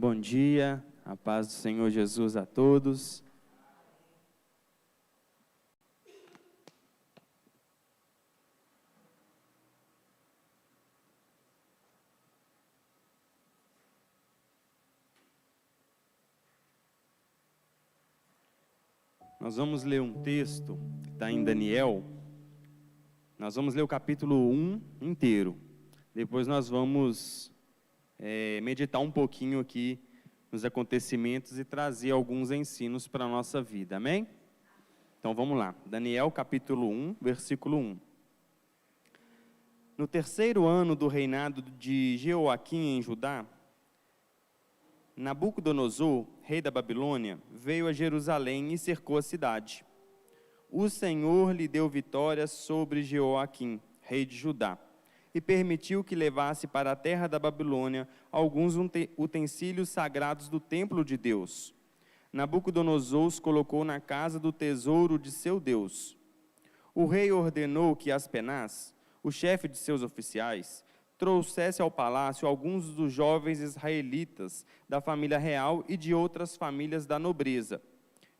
Bom dia, a paz do Senhor Jesus a todos. Nós vamos ler um texto que está em Daniel. Nós vamos ler o capítulo 1 inteiro. Depois nós vamos meditar um pouquinho aqui nos acontecimentos e trazer alguns ensinos para a nossa vida, amém? Então vamos lá, Daniel capítulo 1, versículo 1. No terceiro ano do reinado de Jeoaquim em Judá, Nabucodonosor, rei da Babilônia, veio a Jerusalém e cercou a cidade. O Senhor lhe deu vitória sobre Jeoaquim, rei de Judá, e permitiu que levasse para a terra da Babilônia alguns utensílios sagrados do templo de Deus. Nabucodonosor os colocou na casa do tesouro de seu Deus. O rei ordenou que Aspenaz, o chefe de seus oficiais, trouxesse ao palácio alguns dos jovens israelitas da família real e de outras famílias da nobreza.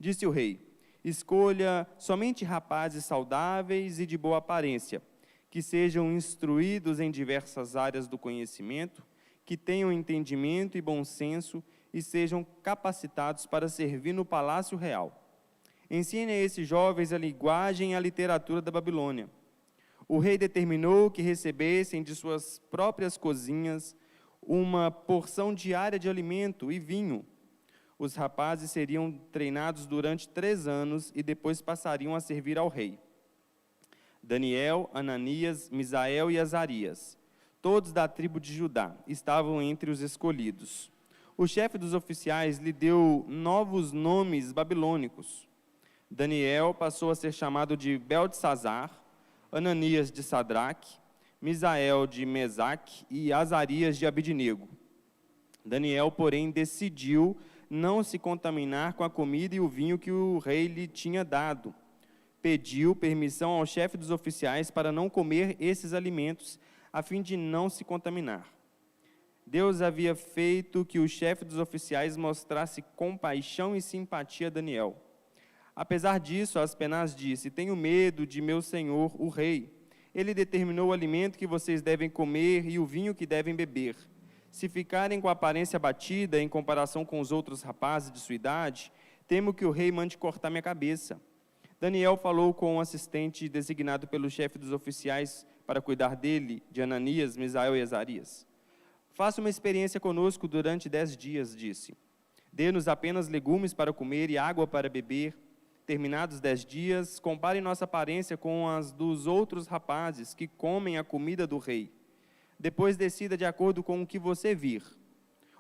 Disse o rei: escolha somente rapazes saudáveis e de boa aparência, que sejam instruídos em diversas áreas do conhecimento, que tenham entendimento e bom senso e sejam capacitados para servir no palácio real. Ensine a esses jovens a linguagem e a literatura da Babilônia. O rei determinou que recebessem de suas próprias cozinhas uma porção diária de alimento e vinho. Os rapazes seriam treinados durante 3 anos e depois passariam a servir ao rei. Daniel, Ananias, Misael e Azarias, todos da tribo de Judá, estavam entre os escolhidos. O chefe dos oficiais lhe deu novos nomes babilônicos. Daniel passou a ser chamado de Beltesazar, Ananias de Sadraque, Misael de Mesaque e Azarias de Abidnego. Daniel, porém, decidiu não se contaminar com a comida e o vinho que o rei lhe tinha dado. Pediu permissão ao chefe dos oficiais para não comer esses alimentos, a fim de não se contaminar. Deus havia feito que o chefe dos oficiais mostrasse compaixão e simpatia a Daniel. Apesar disso, Aspenaz disse: tenho medo de meu senhor, o rei. Ele determinou o alimento que vocês devem comer e o vinho que devem beber. Se ficarem com a aparência abatida em comparação com os outros rapazes de sua idade, temo que o rei mande cortar minha cabeça. Daniel falou com um assistente designado pelo chefe dos oficiais para cuidar dele, de Ananias, Misael e Azarias. Faça uma experiência conosco durante 10 dias, disse. Dê-nos apenas legumes para comer e água para beber. Terminados 10 dias, compare nossa aparência com as dos outros rapazes que comem a comida do rei. Depois decida de acordo com o que você vir.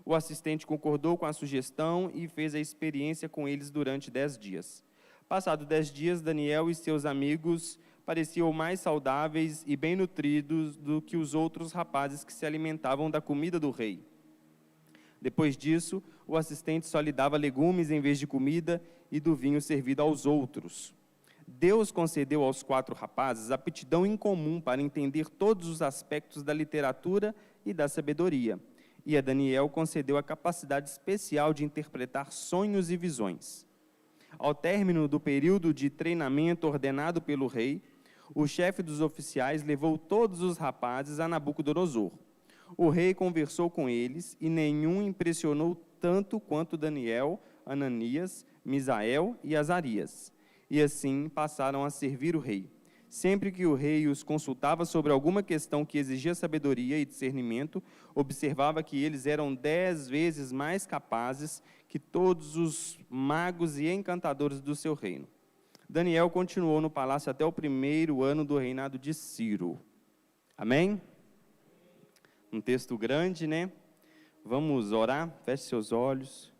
O assistente concordou com a sugestão e fez a experiência com eles durante 10 dias. Passados 10 dias, Daniel e seus amigos pareciam mais saudáveis e bem nutridos do que os outros rapazes que se alimentavam da comida do rei. Depois disso, o assistente só lhe dava legumes em vez de comida e do vinho servido aos outros. Deus concedeu aos 4 rapazes aptidão incomum para entender todos os aspectos da literatura e da sabedoria. E a Daniel concedeu a capacidade especial de interpretar sonhos e visões. Ao término do período de treinamento ordenado pelo rei, o chefe dos oficiais levou todos os rapazes a Nabucodonosor. O rei conversou com eles e nenhum impressionou tanto quanto Daniel, Ananias, Misael e Azarias. E assim passaram a servir o rei. Sempre que o rei os consultava sobre alguma questão que exigia sabedoria e discernimento, observava que eles eram 10 vezes mais capazes que todos os magos e encantadores do seu reino. Daniel continuou no palácio até o 1º ano do reinado de Ciro. Amém? Um texto grande, né? Vamos orar? Feche seus olhos.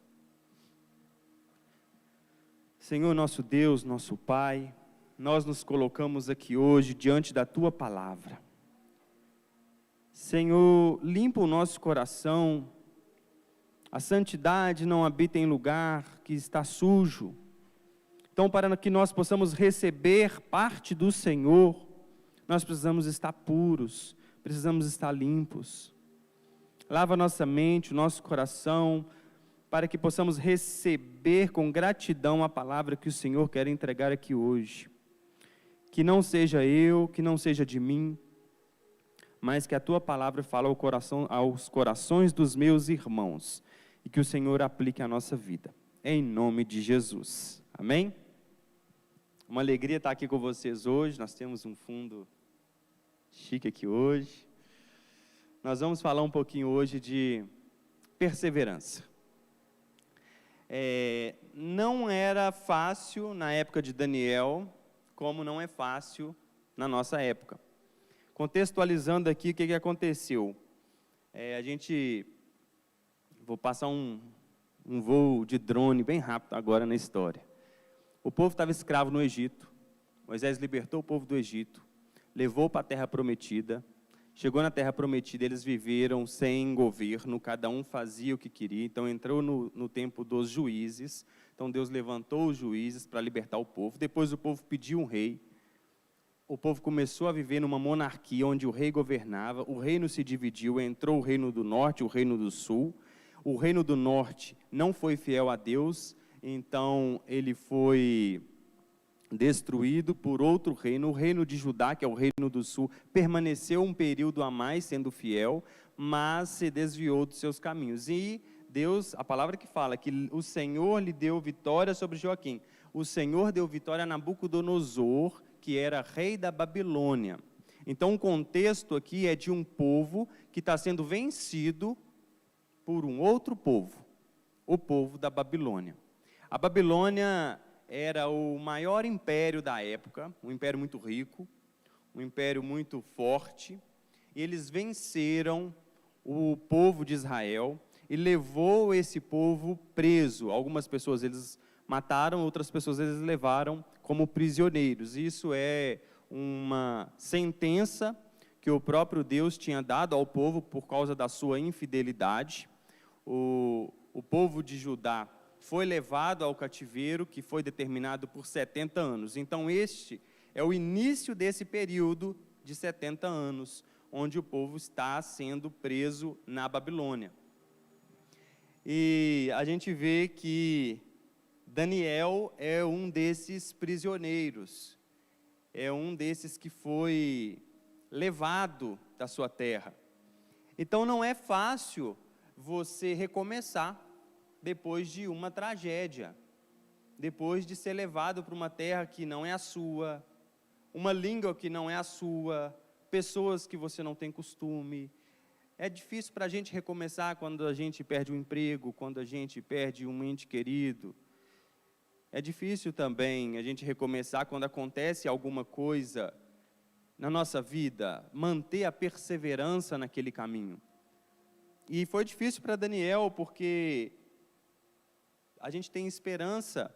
Senhor, nosso Deus, nosso Pai, nós nos colocamos aqui hoje diante da Tua palavra. Senhor, limpa o nosso coração. A santidade não habita em lugar que está sujo. Então, para que nós possamos receber parte do Senhor, nós precisamos estar puros, precisamos estar limpos. Lava nossa mente, o nosso coração, para que possamos receber com gratidão a palavra que o Senhor quer entregar aqui hoje. Que não seja eu, que não seja de mim, mas que a tua palavra fale aos corações dos meus irmãos, e que o Senhor aplique a nossa vida, em nome de Jesus, amém? Uma alegria estar aqui com vocês hoje, nós temos um fundo chique aqui hoje. Nós vamos falar um pouquinho hoje de perseverança. Não era fácil na época de Daniel, como não é fácil na nossa época. Contextualizando aqui, o que aconteceu? Vou passar um voo de drone bem rápido agora na história. O povo estava escravo no Egito, Moisés libertou o povo do Egito, levou para a terra prometida, chegou na terra prometida, eles viveram sem governo, cada um fazia o que queria, então entrou no tempo dos juízes, então Deus levantou os juízes para libertar o povo, depois o povo pediu um rei, o povo começou a viver numa monarquia onde o rei governava, o reino se dividiu, entrou o reino do norte, o reino do sul, o reino do norte não foi fiel a Deus, então ele foi destruído por outro reino, o reino de Judá, que é o reino do sul, permaneceu um período a mais sendo fiel, mas se desviou dos seus caminhos. E Deus, a palavra que fala, que o Senhor lhe deu vitória sobre Joaquim. O Senhor deu vitória a Nabucodonosor, que era rei da Babilônia. Então o contexto aqui é de um povo que está sendo vencido por um outro povo, o povo da Babilônia. A Babilônia era o maior império da época, um império muito rico, um império muito forte, e eles venceram o povo de Israel e levou esse povo preso. Algumas pessoas eles mataram, outras pessoas eles levaram como prisioneiros. Isso é uma sentença que o próprio Deus tinha dado ao povo por causa da sua infidelidade. O povo de Judá foi levado ao cativeiro, que foi determinado por 70 anos. Então, este é o início desse período de 70 anos, onde o povo está sendo preso na Babilônia. E a gente vê que Daniel é um desses prisioneiros, é um desses que foi levado da sua terra. Então, não é fácil você recomeçar depois de uma tragédia, depois de ser levado para uma terra que não é a sua, uma língua que não é a sua, pessoas que você não tem costume. É difícil para a gente recomeçar quando a gente perde um emprego, quando a gente perde um ente querido. É difícil também a gente recomeçar quando acontece alguma coisa na nossa vida, manter a perseverança naquele caminho. E foi difícil para Daniel, porque a gente tem esperança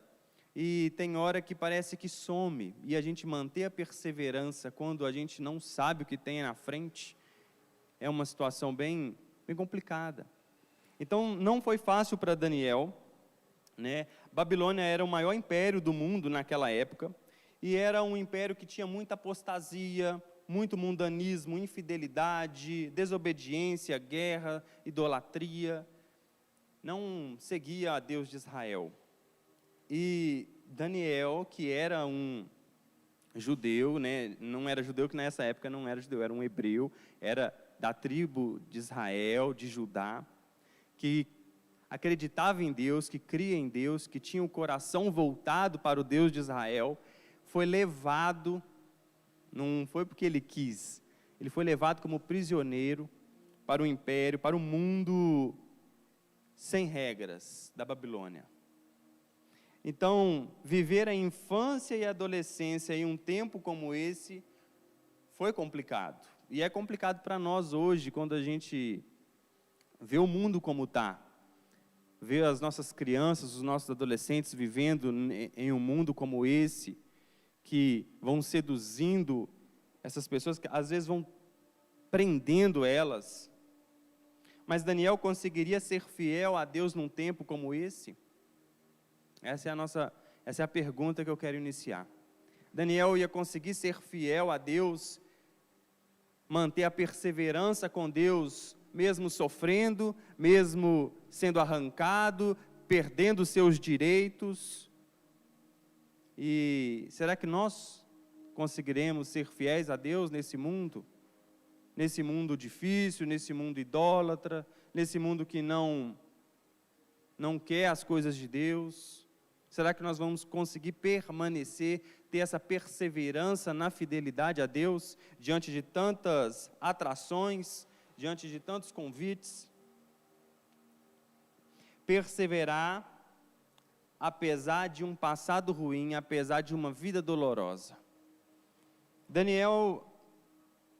e tem hora que parece que some, e a gente manter a perseverança quando a gente não sabe o que tem na frente, é uma situação bem complicada. Então, não foi fácil para Daniel, né? Babilônia era o maior império do mundo naquela época, e era um império que tinha muita apostasia, muito mundanismo, infidelidade, desobediência, guerra, idolatria. Não seguia a Deus de Israel. E Daniel, que era um judeu, né, não era judeu, que nessa época não era judeu, era um hebreu, era da tribo de Israel, de Judá, que acreditava em Deus, que cria em Deus, que tinha o coração voltado para o Deus de Israel, foi levado, não foi porque ele quis, ele foi levado como prisioneiro para o império, para o mundo sem regras da Babilônia. Então, viver a infância e a adolescência em um tempo como esse foi complicado. E é complicado para nós hoje, quando a gente vê o mundo como está. Vê as nossas crianças, os nossos adolescentes vivendo em um mundo como esse, que vão seduzindo essas pessoas, que às vezes vão prendendo elas. Mas Daniel conseguiria ser fiel a Deus num tempo como esse? Essa é a pergunta que eu quero iniciar. Daniel ia conseguir ser fiel a Deus, manter a perseverança com Deus mesmo sofrendo, mesmo sendo arrancado, perdendo seus direitos. E será que nós conseguiremos ser fiéis a Deus nesse mundo? Nesse mundo difícil, nesse mundo idólatra, nesse mundo que não quer as coisas de Deus? Será que nós vamos conseguir permanecer, ter essa perseverança na fidelidade a Deus, diante de tantas atrações, diante de tantos convites? Perseverar, apesar de um passado ruim, apesar de uma vida dolorosa. Daniel,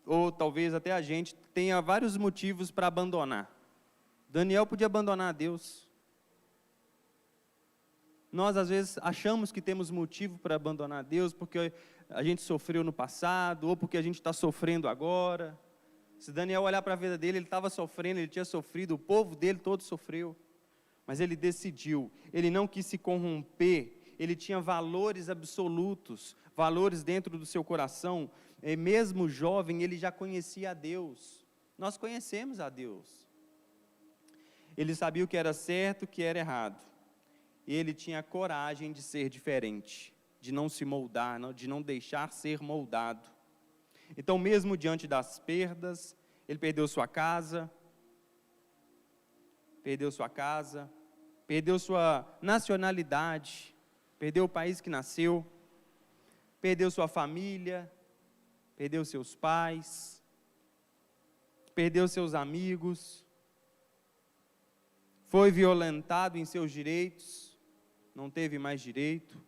ou talvez até a gente, tenha vários motivos para abandonar. Daniel podia abandonar a Deus. Nós, às vezes, achamos que temos motivo para abandonar Deus porque a gente sofreu no passado, ou porque a gente está sofrendo agora. Se Daniel olhar para a vida dele, ele estava sofrendo, ele tinha sofrido, o povo dele todo sofreu. Mas ele decidiu, ele não quis se corromper, ele tinha valores absolutos, valores dentro do seu coração. E mesmo jovem, ele já conhecia a Deus. Nós conhecemos a Deus. Ele sabia o que era certo, o que era errado. E ele tinha coragem de ser diferente, de não se moldar, de não deixar ser moldado. Então, mesmo diante das perdas, ele perdeu sua casa, perdeu sua nacionalidade, perdeu o país que nasceu, perdeu sua família, perdeu seus pais, perdeu seus amigos, foi violentado em seus direitos, não teve mais direito,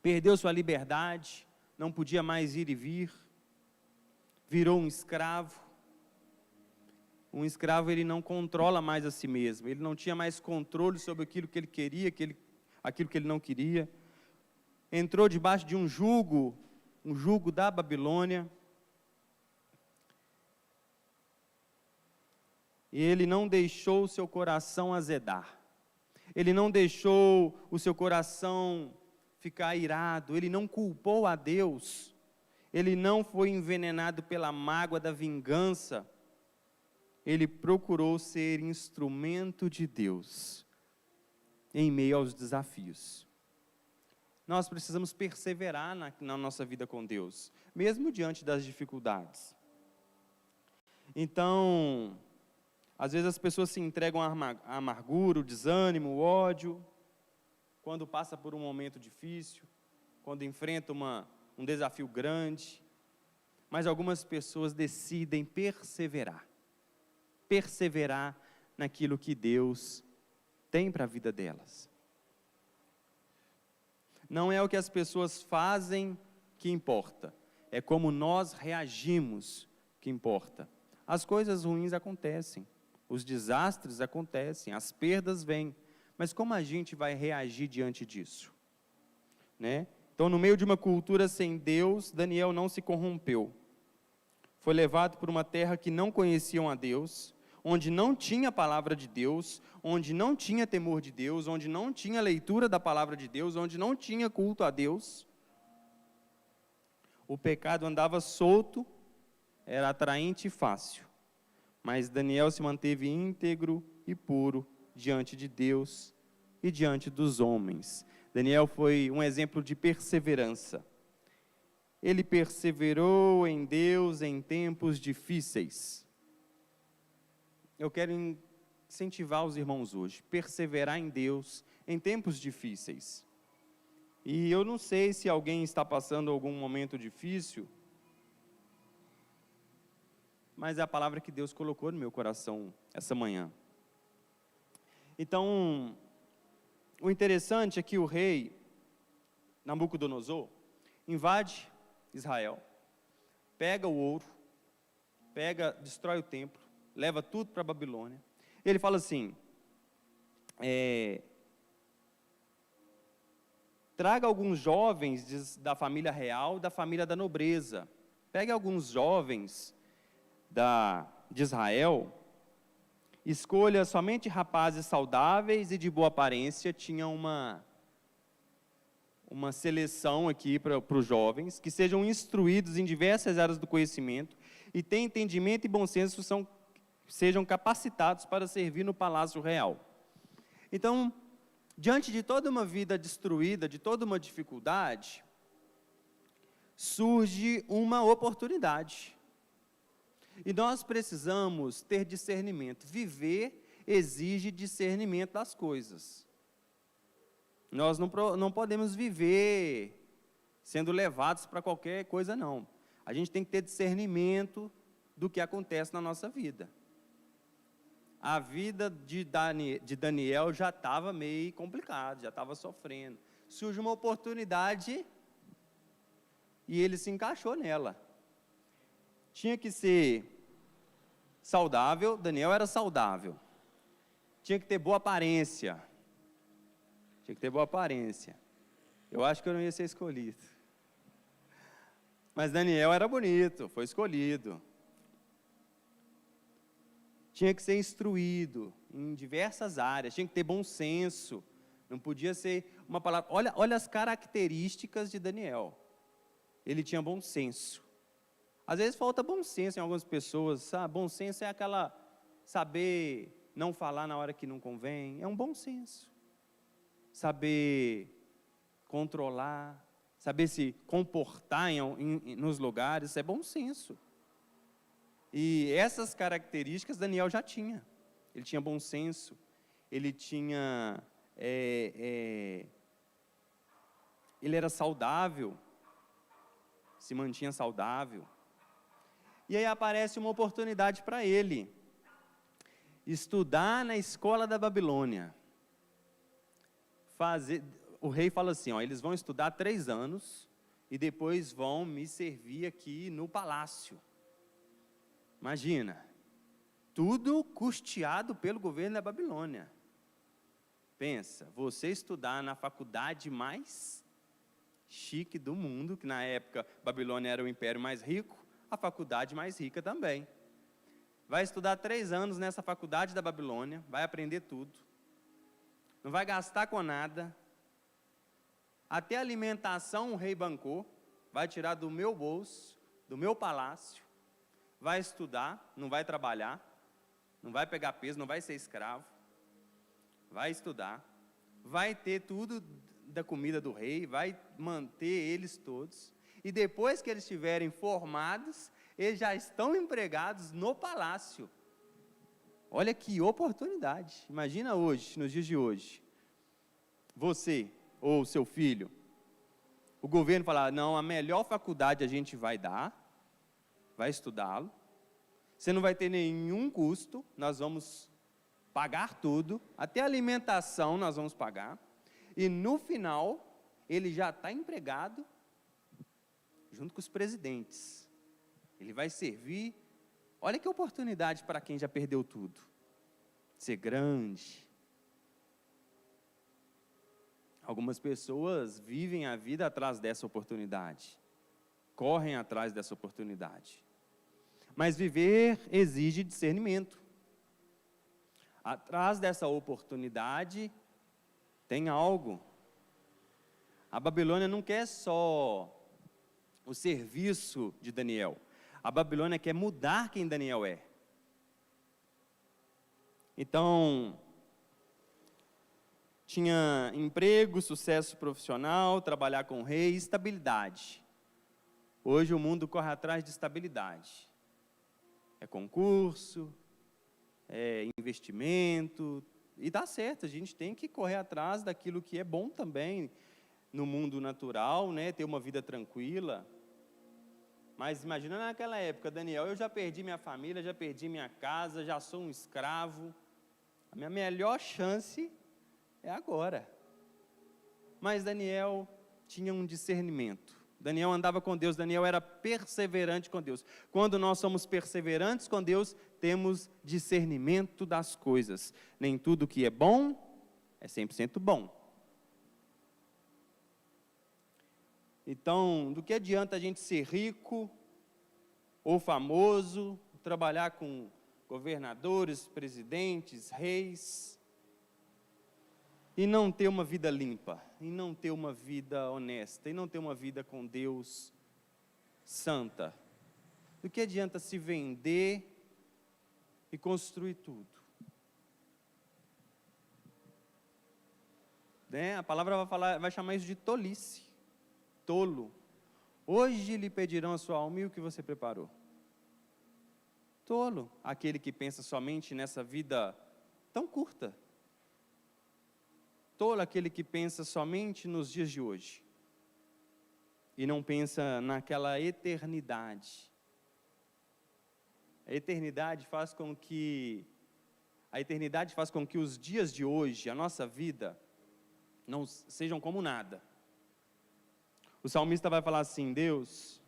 perdeu sua liberdade, não podia mais ir e vir, virou um escravo. Um escravo, ele não controla mais a si mesmo, ele não tinha mais controle sobre aquilo que ele queria, aquilo que ele não queria. Entrou debaixo de um jugo da Babilônia. E ele não deixou o seu coração azedar. Ele não deixou o seu coração ficar irado, ele não culpou a Deus, ele não foi envenenado pela mágoa da vingança, ele procurou ser instrumento de Deus, em meio aos desafios. Nós precisamos perseverar na nossa vida com Deus, mesmo diante das dificuldades. Então, às vezes as pessoas se entregam à amargura, o desânimo, o ódio, quando passa por um momento difícil, quando enfrenta um desafio grande. Mas algumas pessoas decidem perseverar naquilo que Deus tem para a vida delas. Não é o que as pessoas fazem que importa, é como nós reagimos que importa. As coisas ruins acontecem, os desastres acontecem, as perdas vêm, mas como a gente vai reagir diante disso? Né? Então, no meio de uma cultura sem Deus, Daniel não se corrompeu. Foi levado por uma terra que não conheciam a Deus, onde não tinha a palavra de Deus, onde não tinha temor de Deus, onde não tinha leitura da palavra de Deus, onde não tinha culto a Deus. O pecado andava solto, era atraente e fácil. Mas Daniel se manteve íntegro e puro diante de Deus e diante dos homens. Daniel foi um exemplo de perseverança. Ele perseverou em Deus em tempos difíceis. Eu quero incentivar os irmãos hoje, perseverar em Deus em tempos difíceis. E eu não sei se alguém está passando algum momento difícil, mas é a palavra que Deus colocou no meu coração essa manhã. Então, o interessante é que o rei Nabucodonosor invade Israel, pega o ouro, destrói o templo, leva tudo para a Babilônia. Ele fala assim, traga alguns jovens da família real, da família da nobreza. Pegue alguns jovens de Israel, escolha somente rapazes saudáveis e de boa aparência. Tinha uma seleção aqui para os jovens, que sejam instruídos em diversas áreas do conhecimento, e tenham entendimento e bom senso, sejam capacitados para servir no palácio real. Então, diante de toda uma vida destruída, de toda uma dificuldade, surge uma oportunidade. E nós precisamos ter discernimento. Viver exige discernimento das coisas. Nós não podemos viver sendo levados para qualquer coisa, não. A gente tem que ter discernimento do que acontece na nossa vida. A vida de Daniel já estava meio complicada, já estava sofrendo. Surge uma oportunidade e ele se encaixou nela. Tinha que ser saudável, Daniel era saudável. Tinha que ter boa aparência. Tinha que ter boa aparência. Eu acho que eu não ia ser escolhido. Mas Daniel era bonito, foi escolhido. Tinha que ser instruído em diversas áreas, tinha que ter bom senso. Não podia ser uma palavra... Olha as características de Daniel. Ele tinha bom senso. Às vezes falta bom senso em algumas pessoas, sabe? Bom senso é aquela saber não falar na hora que não convém, é um bom senso. Saber controlar, saber se comportar nos lugares, é bom senso. E essas características Daniel já tinha. Ele tinha bom senso, ele tinha... ele era saudável, se mantinha saudável. E aí aparece uma oportunidade para ele, estudar na escola da Babilônia. O rei fala assim, eles vão estudar 3 anos, e depois vão me servir aqui no palácio. Imagina, tudo custeado pelo governo da Babilônia. Pensa, você estudar na faculdade mais chique do mundo, que na época Babilônia era o império mais rico, a faculdade mais rica também. Vai estudar 3 anos nessa faculdade da Babilônia, vai aprender tudo, não vai gastar com nada, até alimentação o rei bancou, vai tirar do meu bolso, do meu palácio, vai estudar, não vai trabalhar, não vai pegar peso, não vai ser escravo, vai estudar, vai ter tudo da comida do rei, vai manter eles todos, e depois que eles estiverem formados, eles já estão empregados no palácio. Olha que oportunidade. Imagina hoje, nos dias de hoje, você ou seu filho, o governo falar, não, a melhor faculdade a gente vai dar, vai estudá-lo, você não vai ter nenhum custo, nós vamos pagar tudo, até a alimentação nós vamos pagar, e no final, ele já está empregado, junto com os presidentes, ele vai servir. Olha que oportunidade para quem já perdeu tudo, ser grande. Algumas pessoas vivem a vida atrás dessa oportunidade, correm atrás dessa oportunidade. Mas viver exige discernimento. Atrás dessa oportunidade tem algo. A Babilônia não quer só o serviço de Daniel. A Babilônia quer mudar quem Daniel é. Então, tinha emprego, sucesso profissional, trabalhar com o rei, estabilidade. Hoje o mundo corre atrás de estabilidade. É concurso, é investimento, e dá certo, a gente tem que correr atrás daquilo que é bom também no mundo natural, né? Ter uma vida tranquila. Mas imagina naquela época, Daniel, eu já perdi minha família, já perdi minha casa, já sou um escravo. A minha melhor chance é agora. Mas Daniel tinha um discernimento. Daniel andava com Deus, Daniel era perseverante com Deus. Quando nós somos perseverantes com Deus, temos discernimento das coisas. Nem tudo que é bom é 100% bom. Então, do que adianta a gente ser rico ou famoso, trabalhar com governadores, presidentes, reis, e não ter uma vida limpa, e não ter uma vida honesta, e não ter uma vida com Deus santa? Do que adianta se vender e construir tudo. Né? A palavra vai chamar isso de tolice, tolo. Hoje lhe pedirão a sua alma e o que você preparou. Tolo, aquele que pensa somente nessa vida tão curta. Tolo, aquele que pensa somente nos dias de hoje. E não pensa naquela eternidade. A eternidade faz com que os dias de hoje, a nossa vida, não sejam como nada. O salmista vai falar assim: Deus,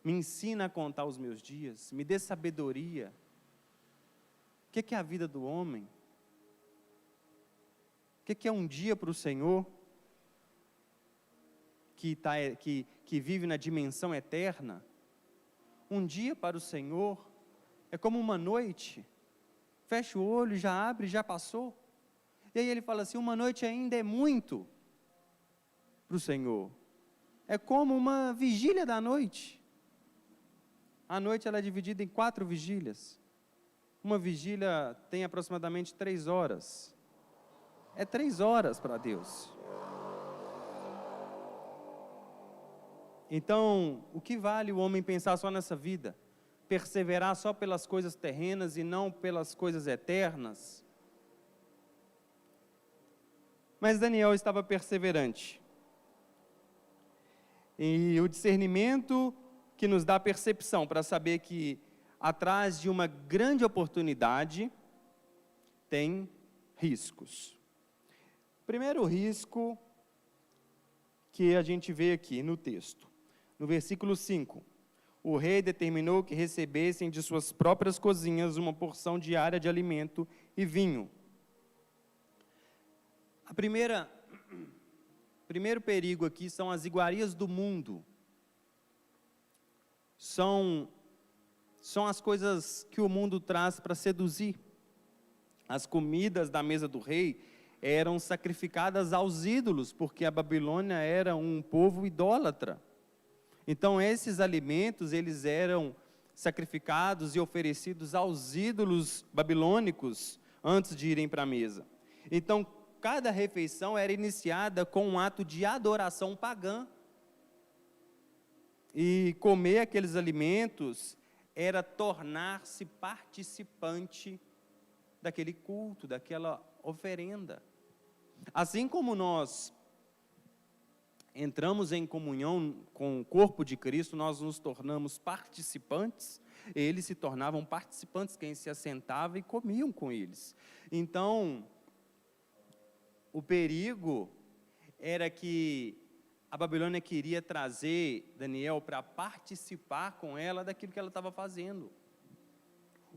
me ensina a contar os meus dias, me dê sabedoria. O que é a vida do homem? O que é um dia para o Senhor, que vive na dimensão eterna? Um dia para o Senhor é como uma noite, fecha o olho, já abre, já passou. E aí ele fala assim: uma noite ainda é muito para o Senhor. É como uma vigília da noite. A noite ela é dividida em 4 vigílias. Uma vigília tem aproximadamente 3 horas. É 3 horas para Deus. Então, o que vale o homem pensar só nessa vida? Perseverar só pelas coisas terrenas e não pelas coisas eternas? Mas Daniel estava perseverante. E o discernimento que nos dá percepção para saber que atrás de uma grande oportunidade tem riscos. Primeiro risco que a gente vê aqui no texto, no versículo 5. O rei determinou que recebessem de suas próprias cozinhas uma porção diária de alimento e vinho. Primeiro perigo aqui são as iguarias do mundo. São as coisas que o mundo traz para seduzir. As comidas da mesa do rei eram sacrificadas aos ídolos, porque a Babilônia era um povo idólatra. Então esses alimentos, eles eram sacrificados e oferecidos aos ídolos babilônicos antes de irem para a mesa. Então cada refeição era iniciada com um ato de adoração pagã. E comer aqueles alimentos era tornar-se participante daquele culto, daquela oferenda. Assim como nós entramos em comunhão com o corpo de Cristo, nós nos tornamos participantes, eles se tornavam participantes, quem se assentava e comiam com eles. Então, o perigo era que a Babilônia queria trazer Daniel para participar com ela daquilo que ela estava fazendo.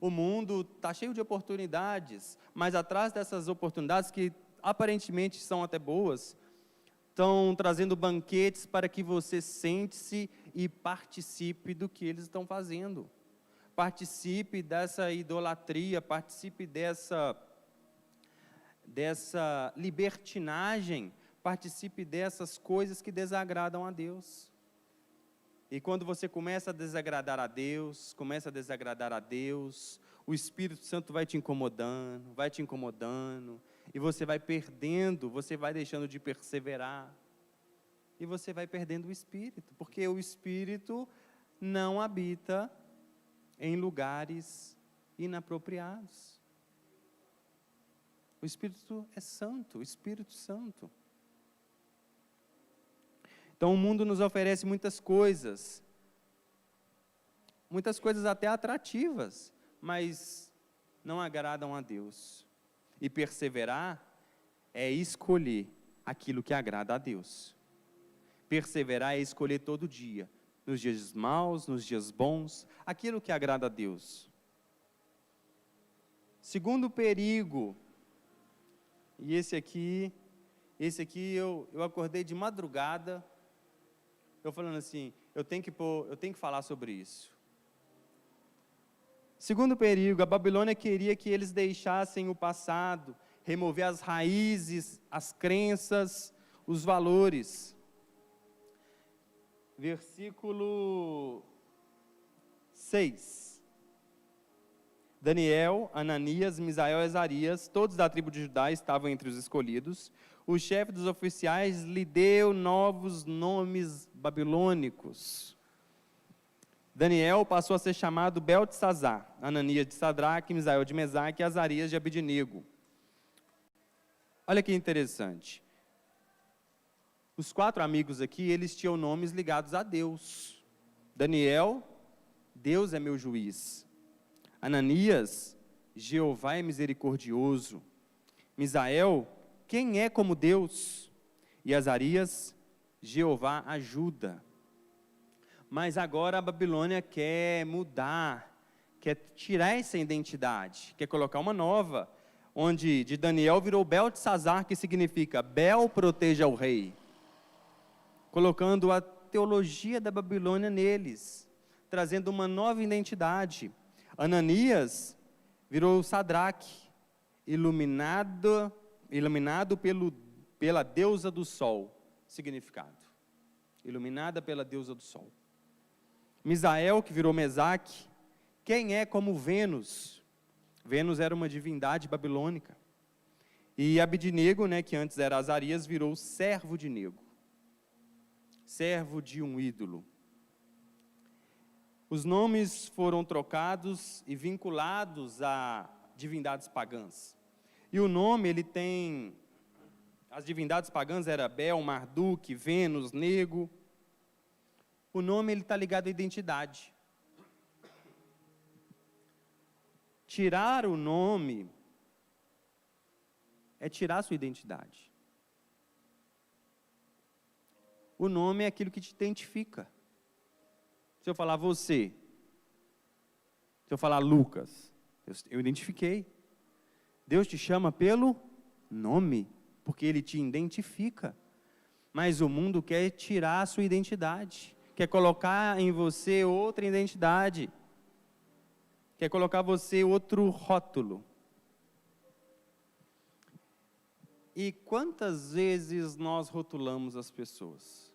O mundo está cheio de oportunidades, mas atrás dessas oportunidades, que aparentemente são até boas, estão trazendo banquetes para que você sente-se e participe do que eles estão fazendo. Participe dessa idolatria, participe dessa libertinagem, participe dessas coisas que desagradam a Deus. E quando você começa a desagradar a Deus, o Espírito Santo vai te incomodando, e você vai perdendo, você vai deixando de perseverar, e você vai perdendo o Espírito, porque o Espírito não habita em lugares inapropriados. O Espírito é santo, o Espírito Santo. Então o mundo nos oferece muitas coisas até atrativas, mas não agradam a Deus. E perseverar é escolher aquilo que agrada a Deus. Perseverar é escolher todo dia, nos dias maus, nos dias bons, aquilo que agrada a Deus. Segundo perigo, e esse aqui eu acordei de madrugada, eu falando assim, eu tenho que falar sobre isso. Segundo perigo, a Babilônia queria que eles deixassem o passado, remover as raízes, as crenças, os valores. Versículo 6. Daniel, Ananias, Misael e Azarias, todos da tribo de Judá, estavam entre os escolhidos. O chefe dos oficiais lhe deu novos nomes babilônicos. Daniel passou a ser chamado Beltesazar, Ananias de Sadraque, Misael de Mesaque e Azarias de Abednego. Olha que interessante. Os 4 amigos aqui, eles tinham nomes ligados a Deus. Daniel, Deus é meu juiz. Ananias, Jeová é misericordioso. Misael, quem é como Deus? E Azarias, Jeová ajuda. Mas agora a Babilônia quer mudar, quer tirar essa identidade, quer colocar uma nova, onde de Daniel virou Beltesazar, que significa Bel proteja o rei, colocando a teologia da Babilônia neles, trazendo uma nova identidade. Ananias virou Sadraque, iluminado pela deusa do sol, significado, iluminada pela deusa do sol. Misael, que virou Mesaque, quem é como Vênus? Vênus era uma divindade babilônica. E Abednego, que antes era Azarias, virou servo de Nego, servo de um ídolo. Os nomes foram trocados e vinculados a divindades pagãs. E o nome, ele tem, as divindades pagãs eram Bel, Marduk, Vênus, Nego. O nome, ele está ligado à identidade. Tirar o nome é tirar a sua identidade. O nome é aquilo que te identifica. Se eu falar você, se eu falar Lucas, eu identifiquei. Deus te chama pelo nome, porque Ele te identifica. Mas o mundo quer tirar a sua identidade, quer colocar em você outra identidade, quer colocar você outro rótulo. E quantas vezes nós rotulamos as pessoas?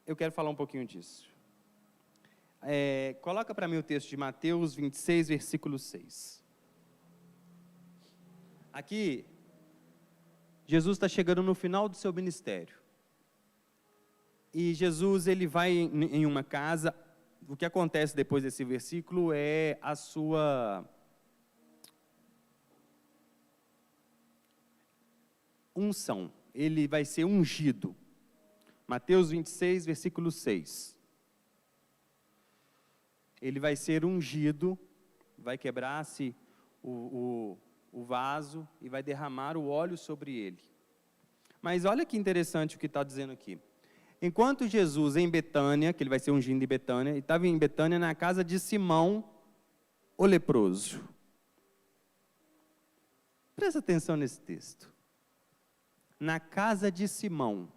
Eu quero falar um pouquinho disso. Coloca para mim o texto de Mateus 26, versículo 6. Aqui, Jesus está chegando no final do seu ministério. E Jesus, ele vai em uma casa. O que acontece depois desse versículo é a sua unção. Ele vai ser ungido. Mateus 26, versículo 6. Ele vai ser ungido, vai quebrar-se o vaso e vai derramar o óleo sobre ele. Mas olha que interessante o que está dizendo aqui. Enquanto Jesus em Betânia, que ele vai ser ungido em Betânia, ele estava em Betânia na casa de Simão, o leproso. Presta atenção nesse texto. Na casa de Simão,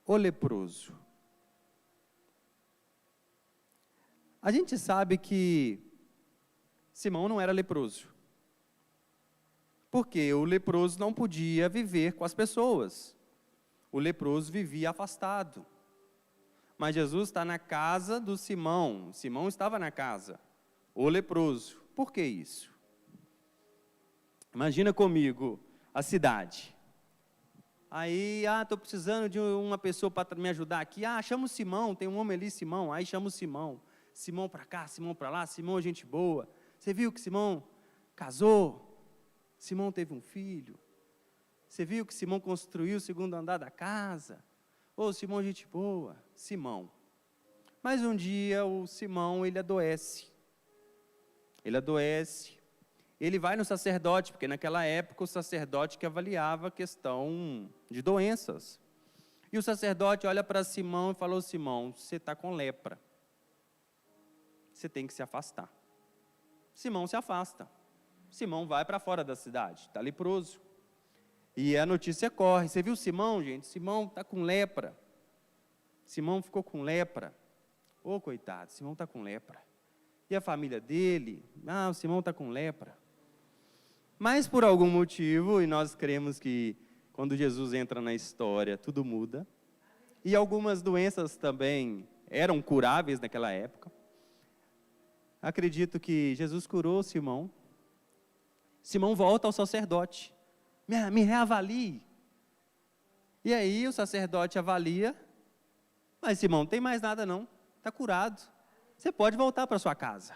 o leproso. A gente sabe que Simão não era leproso. Porque o leproso não podia viver com as pessoas. O leproso vivia afastado. Mas Jesus está na casa do Simão. Simão estava na casa. O leproso. Por que isso? Imagina comigo a cidade. Aí, estou precisando de uma pessoa para me ajudar aqui. Chama o Simão, tem um homem ali, Simão. Aí chama o Simão. Simão para cá, Simão para lá. Simão é gente boa. Você viu que Simão casou? Simão teve um filho. Você viu que Simão construiu o segundo andar da casa? Simão é gente boa. Simão. Mas um dia o Simão, ele adoece. Ele vai no sacerdote, porque naquela época o sacerdote que avaliava a questão de doenças. E o sacerdote olha para Simão e falou: Simão, você está com lepra. Você tem que se afastar. Simão se afasta. Simão vai para fora da cidade, está leproso. E a notícia corre. Você viu Simão, gente? Simão está com lepra. Simão ficou com lepra. Coitado, Simão está com lepra. E a família dele? O Simão está com lepra. Mas por algum motivo, e nós cremos que quando Jesus entra na história, tudo muda. E algumas doenças também eram curáveis naquela época. acredito que Jesus curou Simão. Simão volta ao sacerdote. Me reavalie. E aí o sacerdote avalia. Mas Simão, não tem mais nada não. Está curado. Você pode voltar para sua casa.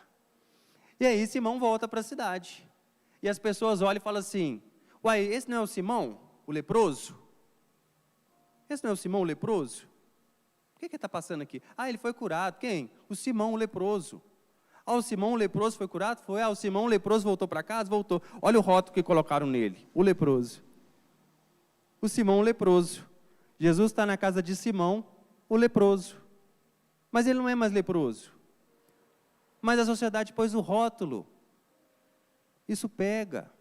E aí Simão volta para a cidade. E as pessoas olham e falam assim: uai, esse não é o Simão, o leproso? Esse não é o Simão, o leproso? O que está passando aqui? Ah, ele foi curado. Quem? O Simão, o leproso. Ah, o Simão, o leproso foi curado? Foi. Ah, o Simão, o leproso voltou para casa? Voltou. Olha o rótulo que colocaram nele, o leproso. O Simão, o leproso. Jesus está na casa de Simão, o leproso. Mas ele não é mais leproso. Mas a sociedade pôs o rótulo. Isso pega.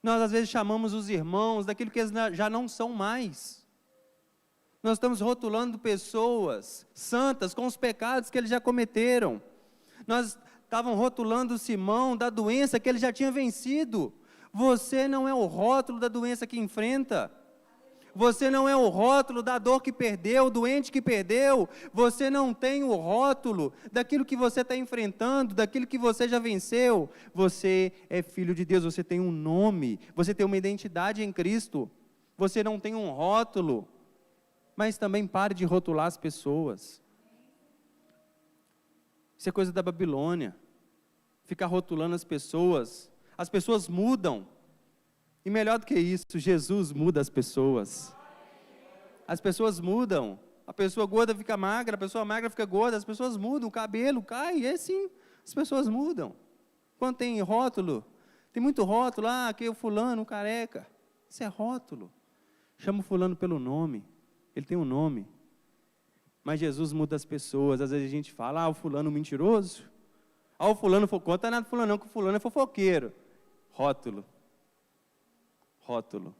Nós às vezes chamamos os irmãos daquilo que eles já não são mais. Nós estamos rotulando pessoas santas com os pecados que eles já cometeram. Nós estávamos rotulando Simão da doença que ele já tinha vencido. Você não é o rótulo da doença que enfrenta. Você não é o rótulo da dor que perdeu, doente que perdeu. Você não tem o rótulo daquilo que você está enfrentando, daquilo que você já venceu. Você é filho de Deus, você tem um nome, você tem uma identidade em Cristo. Você não tem um rótulo. Mas também pare de rotular as pessoas. Isso é coisa da Babilônia. Ficar rotulando as pessoas. As pessoas mudam. E melhor do que isso, Jesus muda as pessoas. As pessoas mudam. A pessoa gorda fica magra, a pessoa magra fica gorda, as pessoas mudam, o cabelo cai, é sim, as pessoas mudam. Quando tem rótulo, tem muito rótulo, que é o fulano, o careca. Isso é rótulo. Chama o fulano pelo nome, ele tem um nome. Mas Jesus muda as pessoas. Às vezes a gente fala, o fulano mentiroso. O fulano, conta nada do fulano não, que o fulano é fofoqueiro. Rótulo. Rótulo,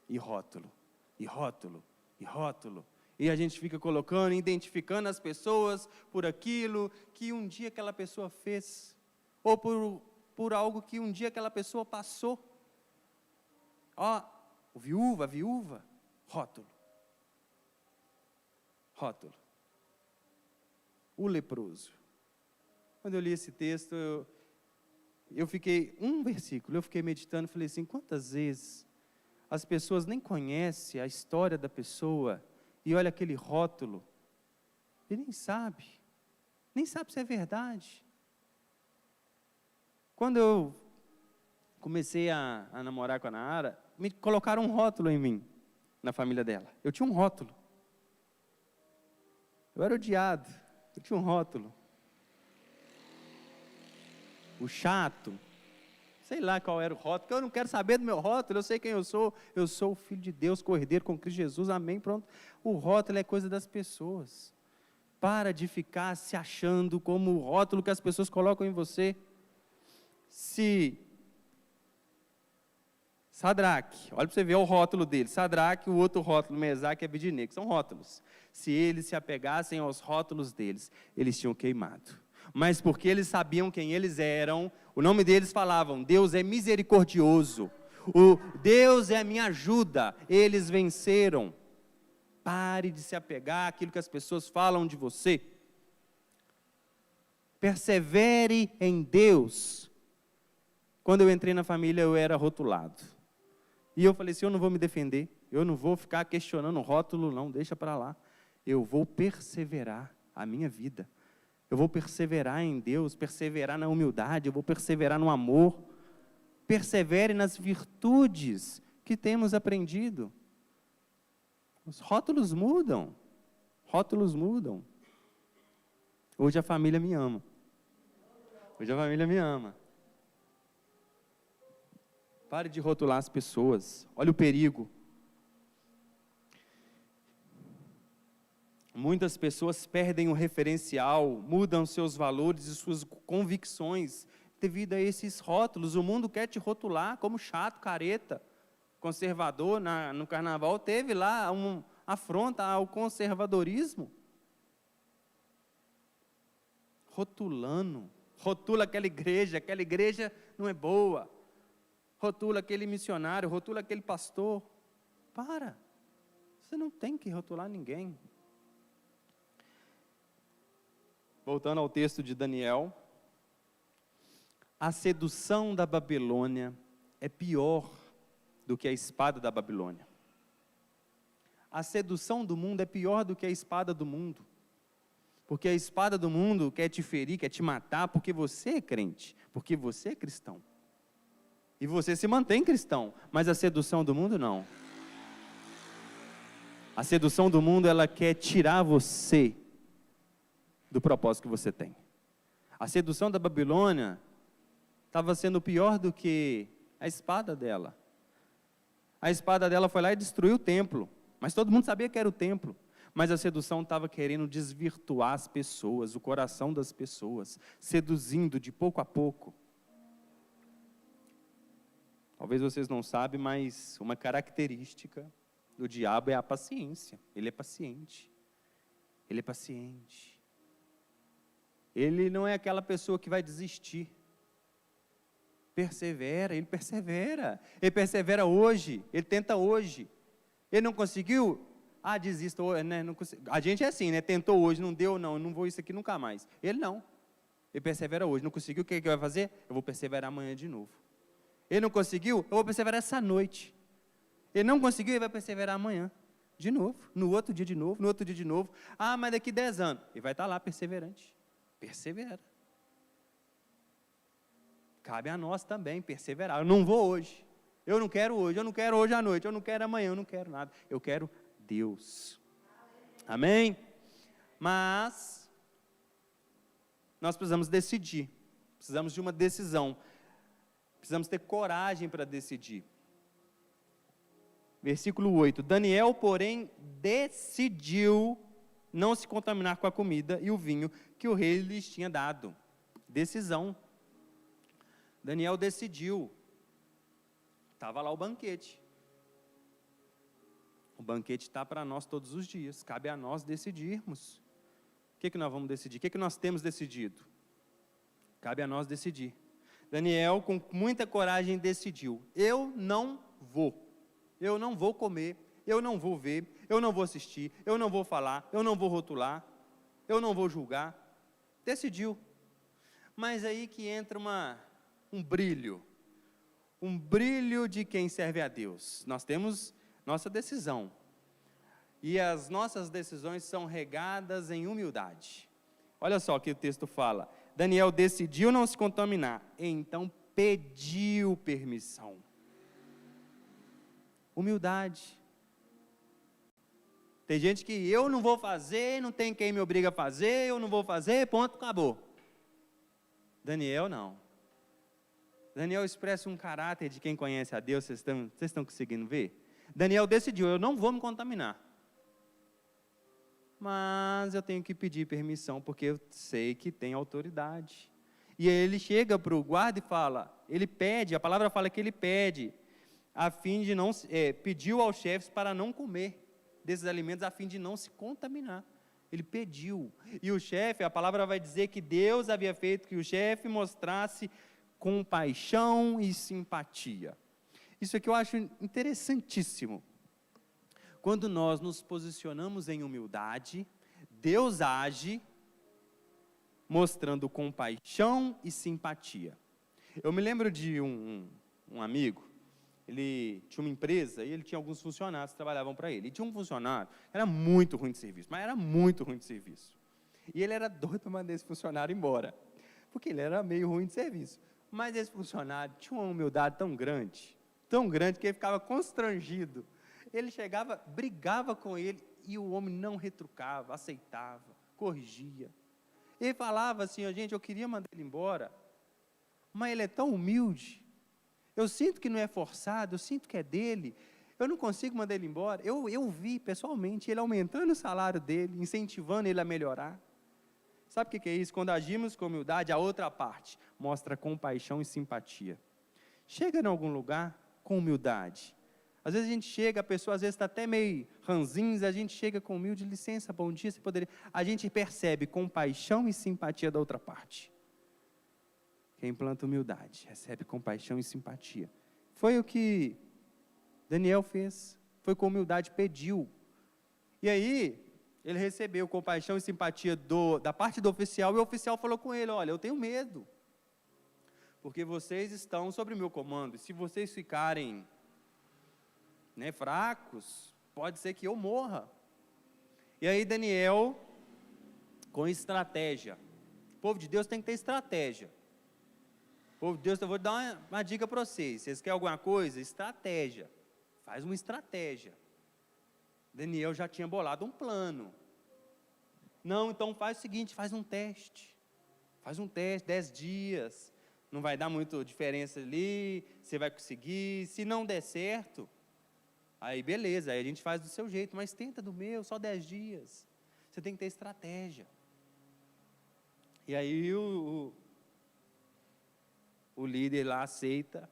e rótulo, e rótulo, e rótulo. E a gente fica colocando, identificando as pessoas por aquilo que um dia aquela pessoa fez, ou por algo que um dia aquela pessoa passou. O viúva, a viúva, rótulo. Rótulo. O leproso. Quando eu li esse texto, eu fiquei, um versículo, eu fiquei meditando, falei assim, quantas vezes as pessoas nem conhecem a história da pessoa, e olha aquele rótulo, e nem sabe se é verdade. Quando eu comecei a namorar com a Nara, me colocaram um rótulo em mim, na família dela. Eu tinha um rótulo. Eu era odiado, eu tinha um rótulo. O chato, sei lá qual era o rótulo, porque eu não quero saber do meu rótulo, eu sei quem eu sou o filho de Deus, cordeiro com Cristo Jesus, amém, pronto. O rótulo é coisa das pessoas. Para de ficar se achando como o rótulo que as pessoas colocam em você. Se Sadraque, olha para você ver o rótulo dele, Sadraque, o outro rótulo, Mesaque e Abednego, são rótulos. Se eles se apegassem aos rótulos deles, eles tinham queimado. Mas porque eles sabiam quem eles eram, o nome deles falavam, Deus é misericordioso, o Deus é a minha ajuda, eles venceram. Pare de se apegar àquilo que as pessoas falam de você. Persevere em Deus. Quando eu entrei na família, eu era rotulado. E eu falei assim, eu não vou me defender, eu não vou ficar questionando o rótulo, não, deixa para lá. Eu vou perseverar a minha vida. Eu vou perseverar em Deus, perseverar na humildade, eu vou perseverar no amor. Persevere nas virtudes que temos aprendido. Os rótulos mudam. Rótulos mudam. Hoje a família me ama. Hoje a família me ama. Pare de rotular as pessoas. Olha o perigo. Muitas pessoas perdem o referencial, mudam seus valores e suas convicções devido a esses rótulos. O mundo quer te rotular como chato, careta, conservador. No carnaval teve lá uma afronta ao conservadorismo. Rotulando. Rotula aquela igreja não é boa. Rotula aquele missionário, rotula aquele pastor. Para. Você não tem que rotular ninguém. voltando ao texto de Daniel, a sedução da Babilônia é pior do que a espada da Babilônia. A sedução do mundo é pior do que a espada do mundo. Porque a espada do mundo quer te ferir, quer te matar, porque você é crente, porque você é cristão. E você se mantém cristão, mas a sedução do mundo não. A sedução do mundo, ela quer tirar você do propósito que você tem. A sedução da Babilônia estava sendo pior do que a espada dela. A espada dela foi lá e destruiu o templo, mas todo mundo sabia que era o templo. Mas a sedução estava querendo desvirtuar as pessoas, o coração das pessoas, seduzindo de pouco a pouco. Talvez vocês não sabem, mas uma característica do diabo é a paciência. Ele é paciente. Ele é paciente. Ele não é aquela pessoa que vai desistir. Persevera, ele persevera. Ele persevera hoje, ele tenta hoje. Ele não conseguiu? Desista, né? Não consegui. A gente é assim, né? Tentou hoje, não deu, não, eu não vou isso aqui nunca mais. Ele não. Ele persevera hoje. Não conseguiu, o que ele vai fazer? Eu vou perseverar amanhã de novo. Ele não conseguiu? Eu vou perseverar essa noite. Ele não conseguiu, ele vai perseverar amanhã. De novo, no outro dia de novo, no outro dia de novo. Mas daqui 10 anos. Ele vai estar lá perseverante. Persevera. Cabe a nós também perseverar. Eu não vou hoje. Eu não quero hoje. Eu não quero hoje à noite. Eu não quero amanhã. Eu não quero nada. Eu quero Deus. Amém? Mas nós precisamos decidir. Precisamos de uma decisão. Precisamos ter coragem para decidir. Versículo 8. Daniel, porém, decidiu não se contaminar com a comida e o vinho que o rei lhes tinha dado. Decisão. Daniel decidiu. Estava lá o banquete. O banquete está para nós todos os dias. Cabe a nós decidirmos. O que nós vamos decidir? O que nós temos decidido? Cabe a nós decidir. Daniel, com muita coragem, decidiu. Eu não vou. Eu não vou comer. Eu não vou ver. Eu não vou assistir. Eu não vou falar. Eu não vou rotular. Eu não vou julgar. Decidiu. Mas aí que entra um brilho. Um brilho de quem serve a Deus. Nós temos nossa decisão. E as nossas decisões são regadas em humildade. Olha só o que o texto fala. Daniel decidiu não se contaminar, então pediu permissão. Humildade. Tem gente que eu não vou fazer, não tem quem me obriga a fazer, eu não vou fazer, ponto, acabou. Daniel não. Daniel expressa um caráter de quem conhece a Deus, vocês estão conseguindo ver? Daniel decidiu, eu não vou me contaminar. Mas eu tenho que pedir permissão, porque eu sei que tem autoridade. E aí ele chega para o guarda e fala, ele pede, a palavra fala que ele pede, a fim de não, pediu aos chefes para não comer desses alimentos, a fim de não se contaminar. Ele pediu. E o chefe, a palavra vai dizer que Deus havia feito que o chefe mostrasse compaixão e simpatia. Isso aqui eu acho interessantíssimo. Quando nós nos posicionamos em humildade, Deus age mostrando compaixão e simpatia. Eu me lembro de um amigo, ele tinha uma empresa e ele tinha alguns funcionários que trabalhavam para ele. E tinha um funcionário, era muito ruim de serviço, mas era muito ruim de serviço. E ele era doido para mandar esse funcionário embora, porque ele era meio ruim de serviço. Mas esse funcionário tinha uma humildade tão grande que ele ficava constrangido. Ele chegava, brigava com ele, e o homem não retrucava, aceitava, corrigia. Ele falava assim, gente, eu queria mandar ele embora, mas ele é tão humilde, eu sinto que não é forçado, eu sinto que é dele, eu não consigo mandar ele embora. Eu vi pessoalmente ele aumentando o salário dele, incentivando ele a melhorar. Sabe o que é isso? Quando agimos com humildade, a outra parte mostra compaixão e simpatia. Chega em algum lugar com humildade. Às vezes a gente chega, a pessoa às vezes está até meio ranzinza, a gente chega com humilde, licença, bom dia, você poderia... A gente percebe compaixão e simpatia da outra parte. Quem planta humildade, recebe compaixão e simpatia. Foi o que Daniel fez, foi com humildade, pediu. E aí, Ele recebeu compaixão e simpatia da parte do oficial, e o oficial falou com ele: olha, eu tenho medo, porque vocês estão sob o meu comando, e se vocês ficarem fracos, pode ser que eu morra. E aí Daniel, com estratégia, o povo de Deus tem que ter estratégia. O povo de Deus, eu vou dar uma dica para vocês: vocês querem alguma coisa? Estratégia, faz uma estratégia. Daniel já tinha bolado um plano. Não, então faz o seguinte, faz um teste, 10 dias, não vai dar muita diferença ali, você vai conseguir, se não der certo, aí beleza, aí a gente faz do seu jeito, mas tenta do meu, só 10 dias, você tem que ter estratégia. E aí o líder lá aceita,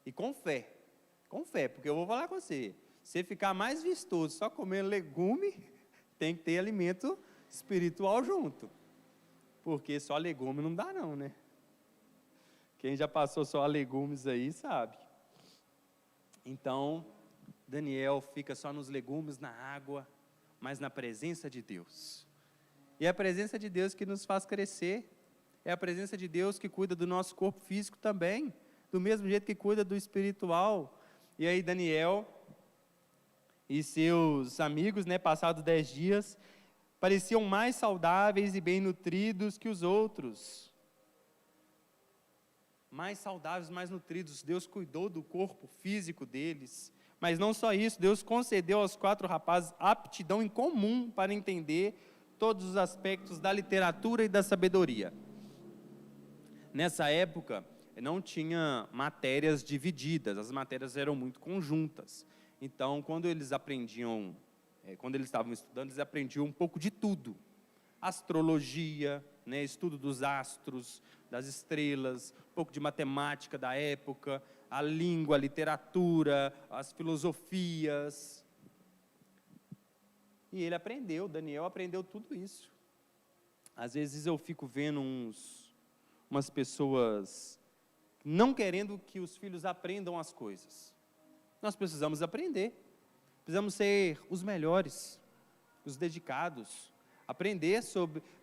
e com fé, porque eu vou falar com você, você ficar mais vistoso só comendo legume, tem que ter alimento espiritual junto, porque só legume não dá não, né? Quem já passou só a legumes aí sabe. Então, Daniel fica só nos legumes, na água, mas na presença de Deus. E é a presença de Deus que nos faz crescer, é a presença de Deus que cuida do nosso corpo físico também, do mesmo jeito que cuida do espiritual. E aí Daniel e seus amigos, passados 10 dias, pareciam mais saudáveis e bem nutridos que os outros. Mais saudáveis, mais nutridos. Deus cuidou do corpo físico deles. Mas não só isso, Deus concedeu aos 4 rapazes aptidão em comum para entender todos os aspectos da literatura e da sabedoria. Nessa época, não tinha matérias divididas, as matérias eram muito conjuntas. Então, quando eles estavam estudando, eles aprendiam um pouco de tudo. Astrologia, estudo dos astros, das estrelas, um pouco de matemática da época, a língua, a literatura, as filosofias. E ele aprendeu, Daniel aprendeu tudo isso. Às vezes eu fico vendo umas pessoas não querendo que os filhos aprendam as coisas. Nós precisamos aprender, precisamos ser os melhores, os dedicados,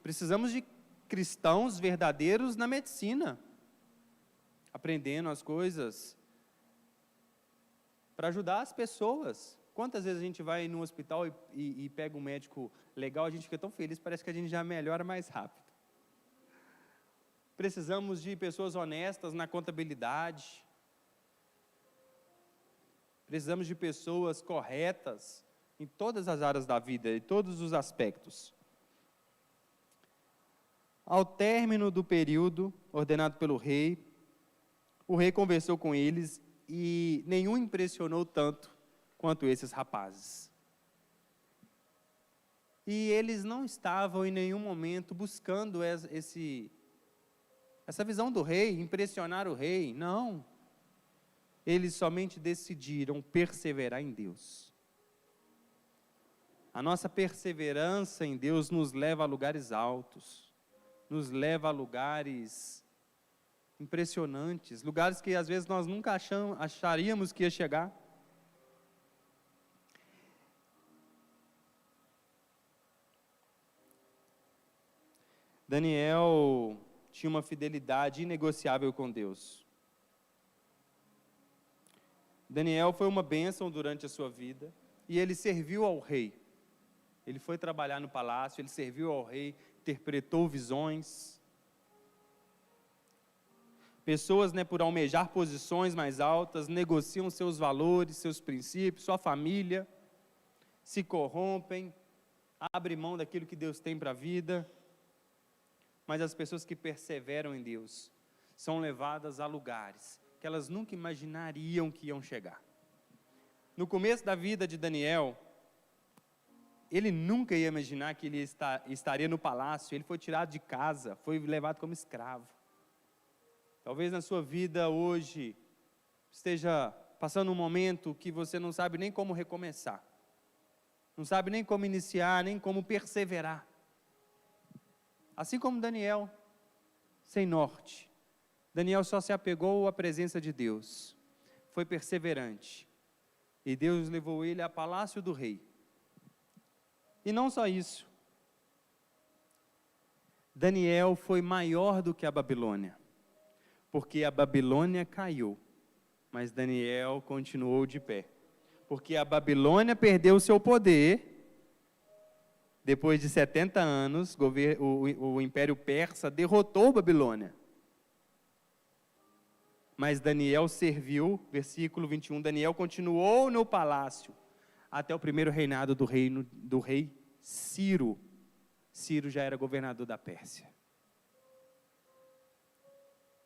precisamos de cristãos verdadeiros na medicina, aprendendo as coisas, para ajudar as pessoas. Quantas vezes a gente vai no hospital e pega um médico legal, a gente fica tão feliz, parece que a gente já melhora mais rápido. Precisamos de pessoas honestas na contabilidade, precisamos de pessoas corretas em todas as áreas da vida, em todos os aspectos. Ao término do período ordenado pelo rei, o rei conversou com eles e nenhum impressionou tanto quanto esses rapazes. E eles não estavam em nenhum momento buscando essa visão do rei, impressionar o rei, não. Eles somente decidiram perseverar em Deus. A nossa perseverança em Deus nos leva a lugares altos, nos leva a lugares impressionantes, lugares que às vezes nós nunca acharíamos que ia chegar. Daniel tinha uma fidelidade inegociável com Deus. Daniel foi uma bênção durante a sua vida, e ele serviu ao rei. Ele foi trabalhar no palácio, ele serviu ao rei, interpretou visões. Pessoas, por almejar posições mais altas, negociam seus valores, seus princípios, sua família, se corrompem, abrem mão daquilo que Deus tem para a vida. Mas as pessoas que perseveram em Deus são levadas a lugares que elas nunca imaginariam que iam chegar. No começo da vida de Daniel, ele nunca ia imaginar que ele estaria no palácio. Ele foi tirado de casa, foi levado como escravo. Talvez na sua vida hoje esteja passando um momento que você não sabe nem como recomeçar, não sabe nem como iniciar, nem como perseverar. Assim como Daniel, sem norte. Daniel só se apegou à presença de Deus, foi perseverante, e Deus levou ele ao palácio do rei. E não só isso. Daniel foi maior do que a Babilônia, porque a Babilônia caiu, mas Daniel continuou de pé. Porque a Babilônia perdeu o seu poder. Depois de 70 anos, o Império Persa derrotou a Babilônia. Mas Daniel serviu, versículo 21, Daniel continuou no palácio até o primeiro reinado do rei Ciro. Ciro já era governador da Pérsia.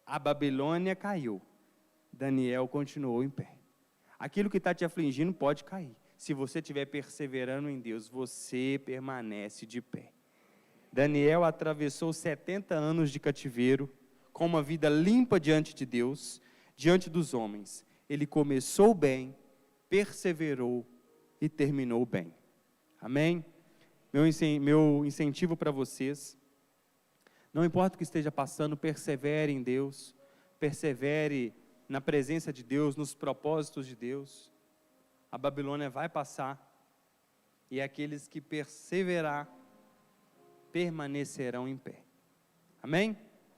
A Babilônia caiu, Daniel continuou em pé. Aquilo que está te afligindo pode cair. Se você estiver perseverando em Deus, você permanece de pé. Daniel atravessou 70 anos de cativeiro, com uma vida limpa diante de Deus, diante dos homens. Ele começou bem, perseverou e terminou bem. Amém? Meu incentivo para vocês, não importa o que esteja passando, persevere em Deus, persevere na presença de Deus, nos propósitos de Deus. A Babilônia vai passar, e aqueles que perseverar, permanecerão em pé. Amém?